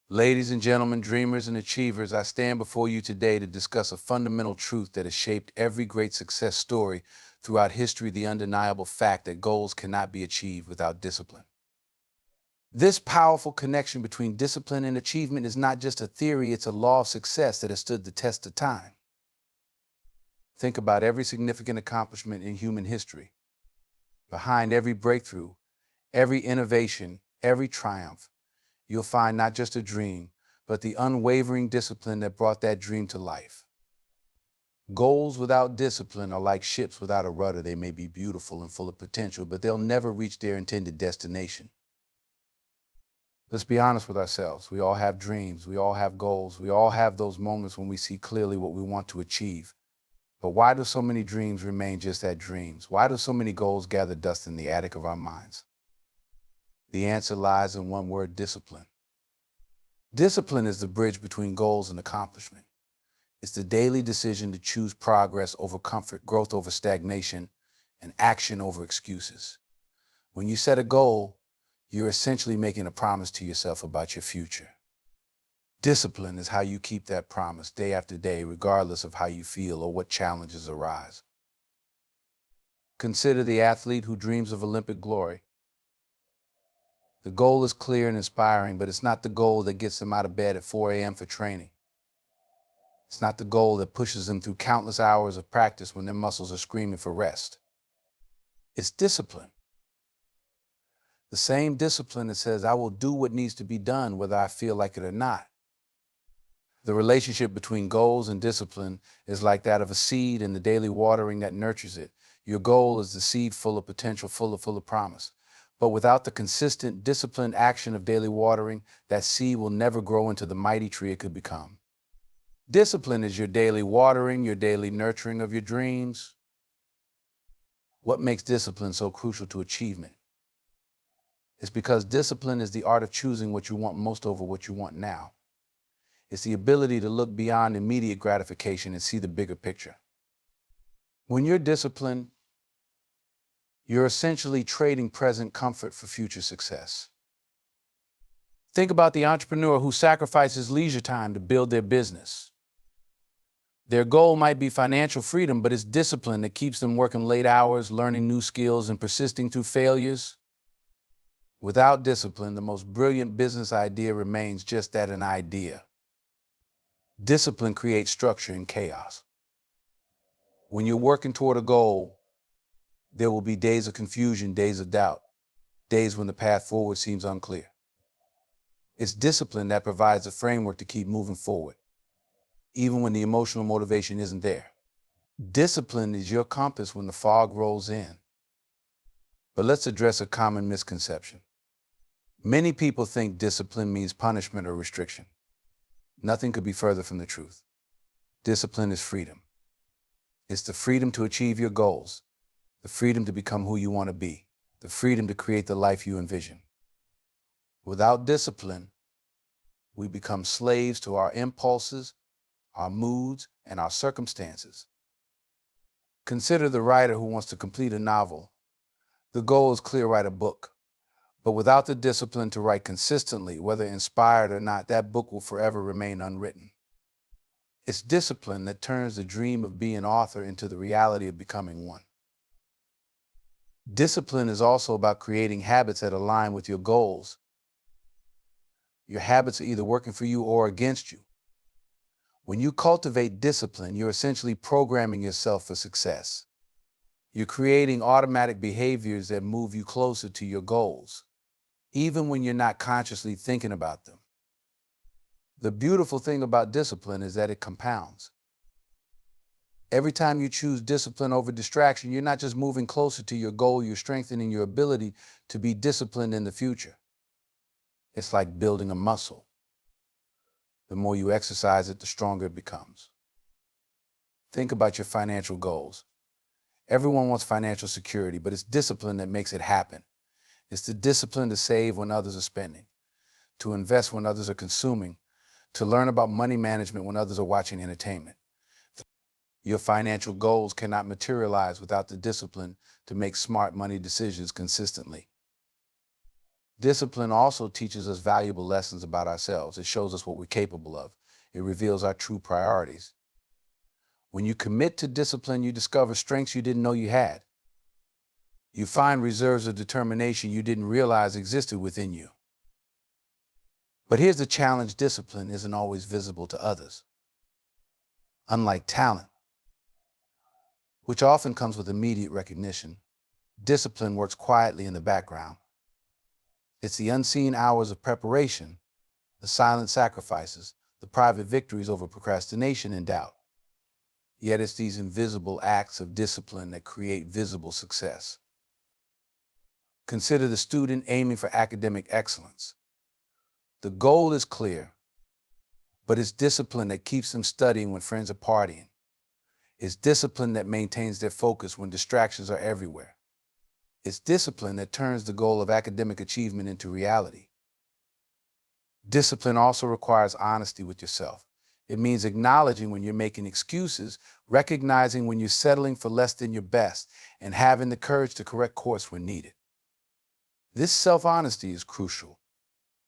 Ladies and gentlemen, dreamers and achievers, I stand before you today to discuss a fundamental truth that has shaped every great success story throughout history, the undeniable fact that goals cannot be achieved without discipline. This powerful connection between discipline and achievement is not just a theory, it's a law of success that has stood the test of time. Think about every significant accomplishment in human history. Behind every breakthrough, every innovation, every triumph, you'll find not just a dream, but the unwavering discipline that brought that dream to life. Goals without discipline are like ships without a rudder. They may be beautiful and full of potential, but they'll never reach their intended destination. Let's be honest with ourselves. We all have dreams. We all have goals. We all have those moments when we see clearly what we want to achieve. But why do so many dreams remain just that, dreams? Why do so many goals gather dust in the attic of our minds? The answer lies in one word: discipline. Discipline is the bridge between goals and accomplishment. It's the daily decision to choose progress over comfort, growth over stagnation, and action over excuses. When you set a goal, you're essentially making a promise to yourself about your future. Discipline is how you keep that promise day after day, regardless of how you feel or what challenges arise. Consider the athlete who dreams of Olympic glory. The goal is clear and inspiring, but it's not the goal that gets them out of bed at 4 a.m. for training. It's not the goal that pushes them through countless hours of practice when their muscles are screaming for rest. It's discipline. The same discipline that says, I will do what needs to be done whether I feel like it or not. The relationship between goals and discipline is like that of a seed and the daily watering that nurtures it. Your goal is the seed full of potential, full of promise. But without the consistent, disciplined action of daily watering, that seed will never grow into the mighty tree it could become. Discipline is your daily watering, your daily nurturing of your dreams. What makes discipline so crucial to achievement? It's because discipline is the art of choosing what you want most over what you want now. It's the ability to look beyond immediate gratification and see the bigger picture. When you're disciplined, you're essentially trading present comfort for future success. Think about the entrepreneur who sacrifices leisure time to build their business. Their goal might be financial freedom, but it's discipline that keeps them working late hours, learning new skills, and persisting through failures. Without discipline, the most brilliant business idea remains just that, an idea. Discipline creates structure in chaos. When you're working toward a goal, there will be days of confusion, days of doubt, days when the path forward seems unclear. It's discipline that provides a framework to keep moving forward, even when the emotional motivation isn't there. Discipline is your compass when the fog rolls in. But let's address a common misconception. Many people think discipline means punishment or restriction. Nothing could be further from the truth. Discipline is freedom. It's the freedom to achieve your goals, the freedom to become who you want to be, the freedom to create the life you envision. Without discipline, we become slaves to our impulses, our moods, and our circumstances. Consider the writer who wants to complete a novel. The goal is clear: write a book. But without the discipline to write consistently, whether inspired or not, that book will forever remain unwritten. It's discipline that turns the dream of being an author into the reality of becoming one. Discipline is also about creating habits that align with your goals. Your habits are either working for you or against you. When you cultivate discipline, you're essentially programming yourself for success. You're creating automatic behaviors that move you closer to your goals, even when you're not consciously thinking about them. The beautiful thing about discipline is that it compounds. Every time you choose discipline over distraction, you're not just moving closer to your goal, you're strengthening your ability to be disciplined in the future. It's like building a muscle. The more you exercise it, the stronger it becomes. Think about your financial goals. Everyone wants financial security, but it's discipline that makes it happen. It's the discipline to save when others are spending, to invest when others are consuming, to learn about money management when others are watching entertainment. Your financial goals cannot materialize without the discipline to make smart money decisions consistently. Discipline also teaches us valuable lessons about ourselves. It shows us what we're capable of. It reveals our true priorities. When you commit to discipline, you discover strengths you didn't know you had. You find reserves of determination you didn't realize existed within you. But here's the challenge: discipline isn't always visible to others. Unlike talent, which often comes with immediate recognition, discipline works quietly in the background. It's the unseen hours of preparation, the silent sacrifices, the private victories over procrastination and doubt. Yet it's these invisible acts of discipline that create visible success. Consider the student aiming for academic excellence. The goal is clear, but it's discipline that keeps them studying when friends are partying. It's discipline that maintains their focus when distractions are everywhere. It's discipline that turns the goal of academic achievement into reality. Discipline also requires honesty with yourself. It means acknowledging when you're making excuses, recognizing when you're settling for less than your best, and having the courage to correct course when needed. This self-honesty is crucial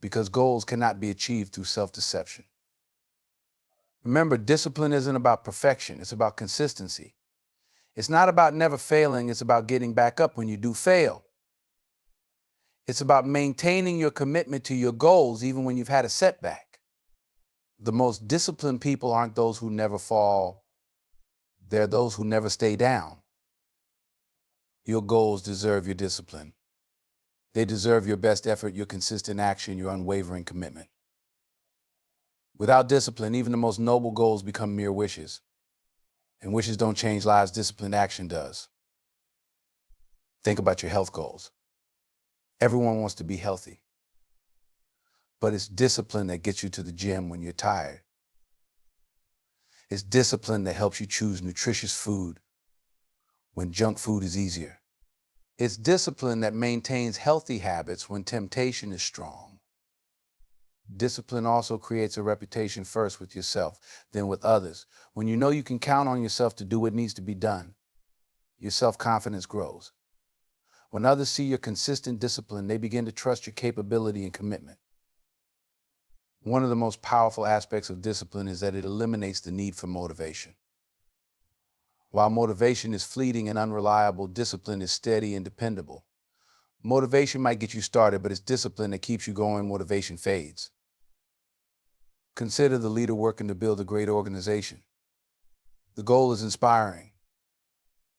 because goals cannot be achieved through self-deception. Remember, discipline isn't about perfection, it's about consistency. It's not about never failing, it's about getting back up when you do fail. It's about maintaining your commitment to your goals even when you've had a setback. The most disciplined people aren't those who never fall, they're those who never stay down. Your goals deserve your discipline. They deserve your best effort, your consistent action, your unwavering commitment. Without discipline, even the most noble goals become mere wishes. And wishes don't change lives, disciplined action does. Think about your health goals. Everyone wants to be healthy. But it's discipline that gets you to the gym when you're tired. It's discipline that helps you choose nutritious food when junk food is easier. It's discipline that maintains healthy habits when temptation is strong. Discipline also creates a reputation first with yourself, then with others. When you know you can count on yourself to do what needs to be done, your self-confidence grows. When others see your consistent discipline, they begin to trust your capability and commitment. One of the most powerful aspects of discipline is that it eliminates the need for motivation. While motivation is fleeting and unreliable, discipline is steady and dependable. Motivation might get you started, but it's discipline that keeps you going. Motivation fades. Consider the leader working to build a great organization. The goal is inspiring,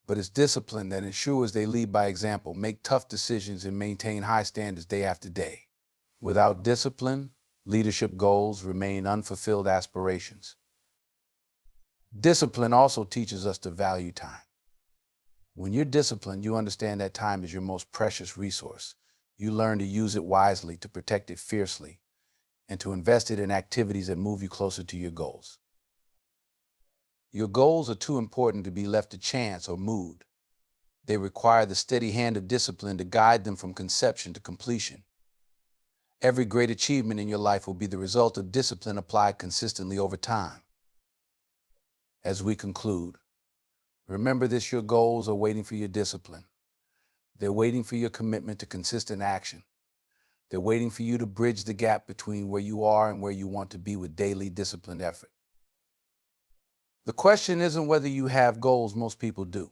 but it's discipline that ensures they lead by example, make tough decisions, and maintain high standards day after day. Without discipline, leadership goals remain unfulfilled aspirations. Discipline also teaches us to value time. When you're disciplined, you understand that time is your most precious resource. You learn to use it wisely, to protect it fiercely, and to invest it in activities that move you closer to your goals. Your goals are too important to be left to chance or mood. They require the steady hand of discipline to guide them from conception to completion. Every great achievement in your life will be the result of discipline applied consistently over time. As we conclude, remember this: your goals are waiting for your discipline. They're waiting for your commitment to consistent action. They're waiting for you to bridge the gap between where you are and where you want to be with daily disciplined effort. The question isn't whether you have goals. Most people do.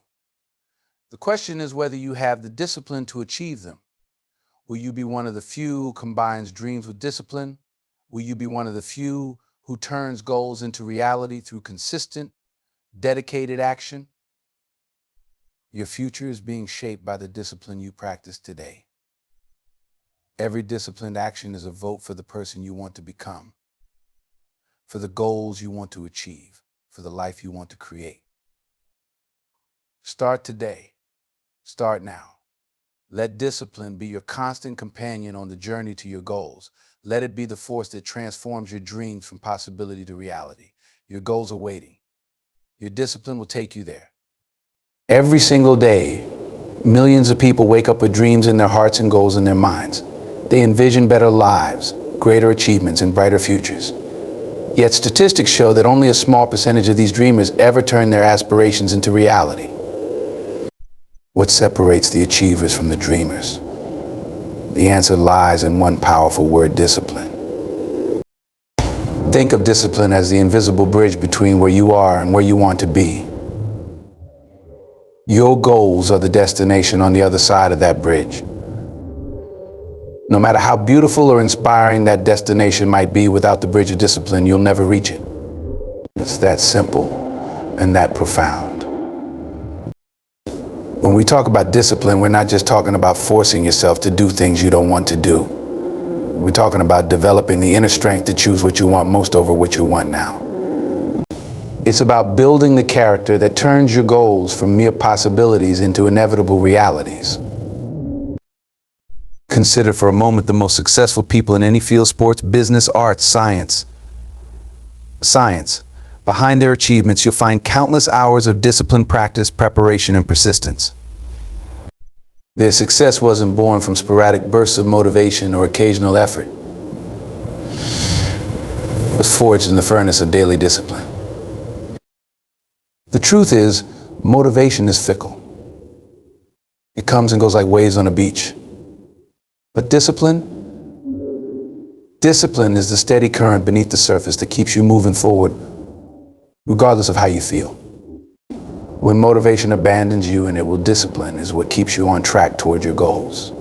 The question is whether you have the discipline to achieve them. Will you be one of the few who combines dreams with discipline? Will you be one of the few who turns goals into reality through consistent, dedicated action? Your future is being shaped by the discipline you practice today. Every disciplined action is a vote for the person you want to become, for the goals you want to achieve, for the life you want to create. Start today. Start now. Let discipline be your constant companion on the journey to your goals. Let it be the force that transforms your dreams from possibility to reality. Your goals are waiting. Your discipline will take you there. Every single day, millions of people wake up with dreams in their hearts and goals in their minds. They envision better lives, greater achievements, and brighter futures. Yet statistics show that only a small percentage of these dreamers ever turn their aspirations into reality. What separates the achievers from the dreamers? The answer lies in one powerful word: discipline. Think of discipline as the invisible bridge between where you are and where you want to be. Your goals are the destination on the other side of that bridge. No matter how beautiful or inspiring that destination might be, without the bridge of discipline, you'll never reach it. It's that simple and that profound. When we talk about discipline, we're not just talking about forcing yourself to do things you don't want to do. We're talking about developing the inner strength to choose what you want most over what you want now. It's about building the character that turns your goals from mere possibilities into inevitable realities. Consider for a moment the most successful people in any field: sports, business, arts, science. Behind their achievements, you'll find countless hours of disciplined practice, preparation, and persistence. Their success wasn't born from sporadic bursts of motivation or occasional effort. It was forged in the furnace of daily discipline. The truth is, motivation is fickle. It comes and goes like waves on a beach. But discipline is the steady current beneath the surface that keeps you moving forward, regardless of how you feel. When motivation abandons you, and it will, discipline is what keeps you on track toward your goals.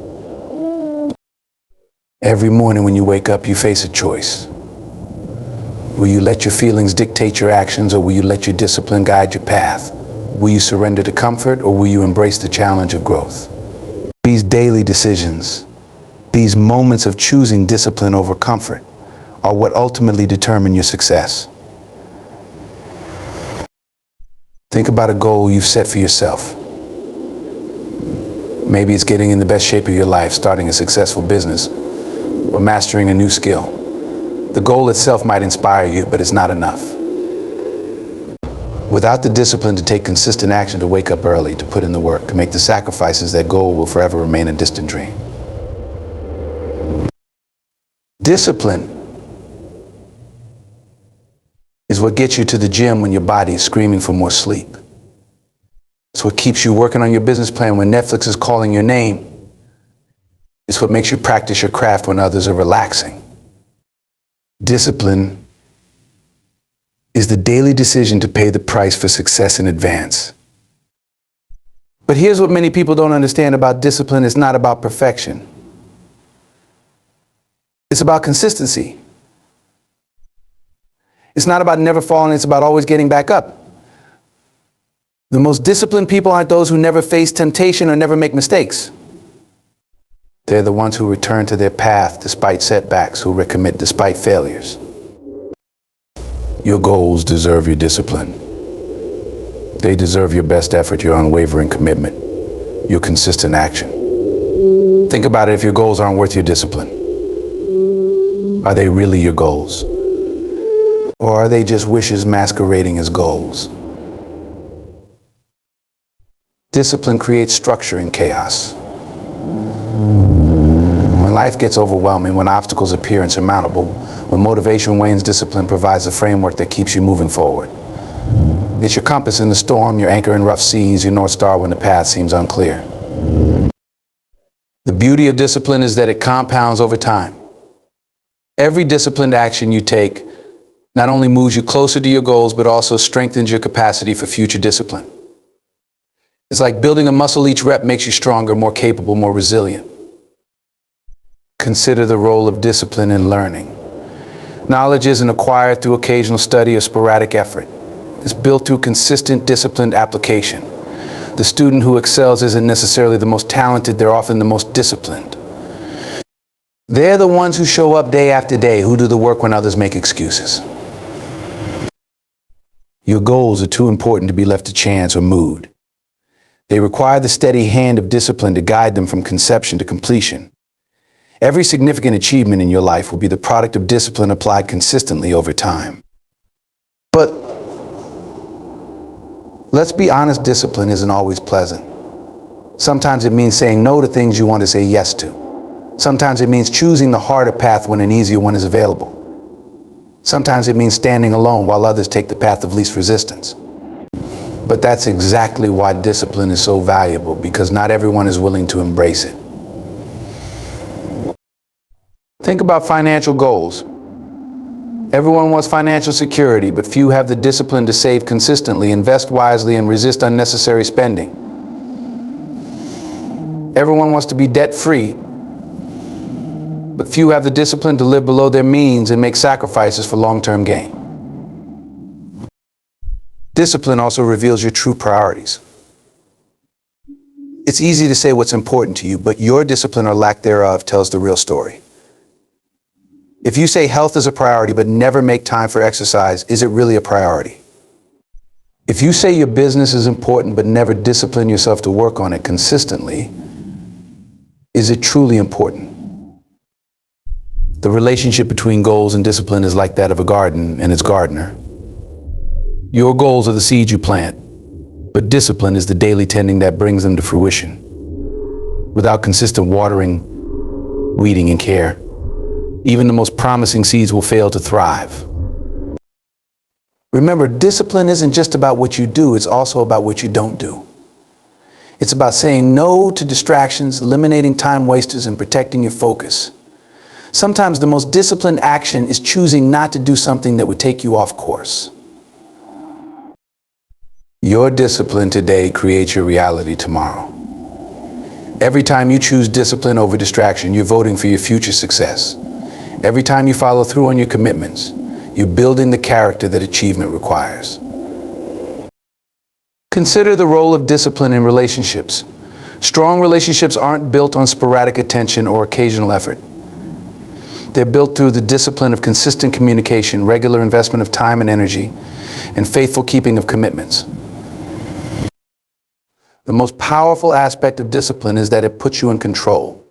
Every morning when you wake up, you face a choice. Will you let your feelings dictate your actions, or will you let your discipline guide your path? Will you surrender to comfort, or will you embrace the challenge of growth? These daily decisions, these moments of choosing discipline over comfort, are what ultimately determine your success. Think about a goal you've set for yourself. Maybe it's getting in the best shape of your life, starting a successful business, or mastering a new skill. The goal itself might inspire you, but it's not enough. Without the discipline to take consistent action, to wake up early, to put in the work, to make the sacrifices, that goal will forever remain a distant dream. Discipline is what gets you to the gym when your body is screaming for more sleep. It's what keeps you working on your business plan when Netflix is calling your name. It's what makes you practice your craft when others are relaxing. Discipline is the daily decision to pay the price for success in advance. But here's what many people don't understand about discipline: it's not about perfection. It's about consistency. It's not about never falling, it's about always getting back up. The most disciplined people aren't those who never face temptation or never make mistakes. They're the ones who return to their path despite setbacks, who recommit despite failures. Your goals deserve your discipline. They deserve your best effort, your unwavering commitment, your consistent action. Think about it: if your goals aren't worth your discipline, are they really your goals? Or are they just wishes masquerading as goals? Discipline creates structure in chaos. When life gets overwhelming, when obstacles appear insurmountable, when motivation wanes, discipline provides a framework that keeps you moving forward. It's your compass in the storm, your anchor in rough seas, your North Star when the path seems unclear. The beauty of discipline is that it compounds over time. Every disciplined action you take not only moves you closer to your goals, but also strengthens your capacity for future discipline. It's like building a muscle. Each rep makes you stronger, more capable, more resilient. Consider the role of discipline in learning. Knowledge isn't acquired through occasional study or sporadic effort. It's built through consistent, disciplined application. The student who excels isn't necessarily the most talented, they're often the most disciplined. They're the ones who show up day after day, who do the work when others make excuses. Your goals are too important to be left to chance or mood. They require the steady hand of discipline to guide them from conception to completion. Every significant achievement in your life will be the product of discipline applied consistently over time. But let's be honest, discipline isn't always pleasant. Sometimes it means saying no to things you want to say yes to. Sometimes it means choosing the harder path when an easier one is available. Sometimes it means standing alone while others take the path of least resistance. But that's exactly why discipline is so valuable, because not everyone is willing to embrace it. Think about financial goals. Everyone wants financial security, but few have the discipline to save consistently, invest wisely, and resist unnecessary spending. Everyone wants to be debt-free, but few have the discipline to live below their means and make sacrifices for long-term gain. Discipline also reveals your true priorities. It's easy to say what's important to you, but your discipline or lack thereof tells the real story. If you say health is a priority but never make time for exercise, is it really a priority? If you say your business is important but never discipline yourself to work on it consistently, is it truly important? The relationship between goals and discipline is like that of a garden and its gardener. Your goals are the seeds you plant, but discipline is the daily tending that brings them to fruition. Without consistent watering, weeding, and care, even the most promising seeds will fail to thrive. Remember, discipline isn't just about what you do, it's also about what you don't do. It's about saying no to distractions, eliminating time wasters, and protecting your focus. Sometimes the most disciplined action is choosing not to do something that would take you off course. Your discipline today creates your reality tomorrow. Every time you choose discipline over distraction, you're voting for your future success. Every time you follow through on your commitments, you're building the character that achievement requires. Consider the role of discipline in relationships. Strong relationships aren't built on sporadic attention or occasional effort. They're built through the discipline of consistent communication, regular investment of time and energy, and faithful keeping of commitments. The most powerful aspect of discipline is that it puts you in control.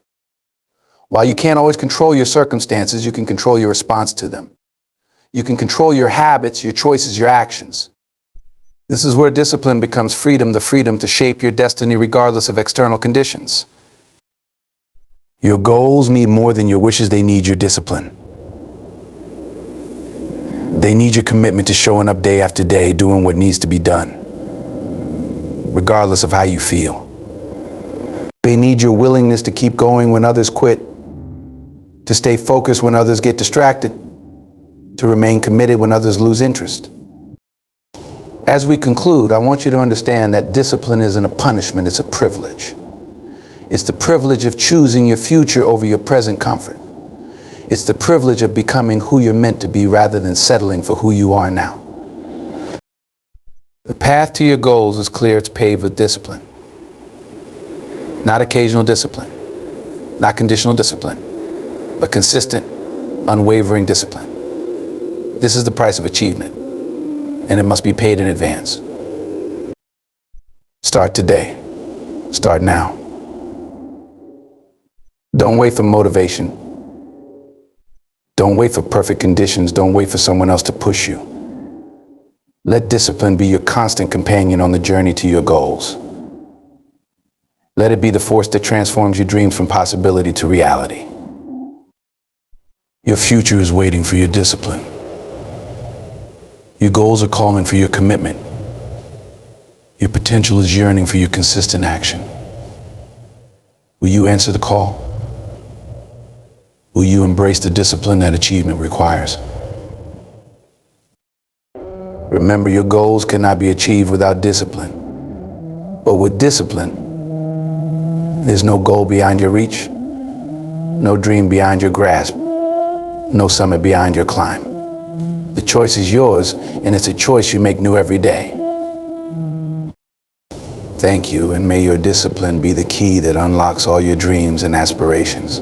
While you can't always control your circumstances, you can control your response to them. You can control your habits, your choices, your actions. This is where discipline becomes freedom, the freedom to shape your destiny regardless of external conditions. Your goals need more than your wishes, they need your discipline. They need your commitment to showing up day after day, doing what needs to be done, regardless of how you feel. They need your willingness to keep going when others quit, to stay focused when others get distracted, to remain committed when others lose interest. As we conclude, I want you to understand that discipline isn't a punishment, it's a privilege. It's the privilege of choosing your future over your present comfort. It's the privilege of becoming who you're meant to be rather than settling for who you are now. The path to your goals is clear, it's paved with discipline. Not occasional discipline, not conditional discipline, but consistent, unwavering discipline. This is the price of achievement, and it must be paid in advance. Start today. Start now. Don't wait for motivation. Don't wait for perfect conditions. Don't wait for someone else to push you. Let discipline be your constant companion on the journey to your goals. Let it be the force that transforms your dreams from possibility to reality. Your future is waiting for your discipline. Your goals are calling for your commitment. Your potential is yearning for your consistent action. Will you answer the call? Will you embrace the discipline that achievement requires? Remember, your goals cannot be achieved without discipline. But with discipline, there's no goal beyond your reach, no dream beyond your grasp, no summit beyond your climb. The choice is yours, and it's a choice you make new every day. Thank you, and may your discipline be the key that unlocks all your dreams and aspirations.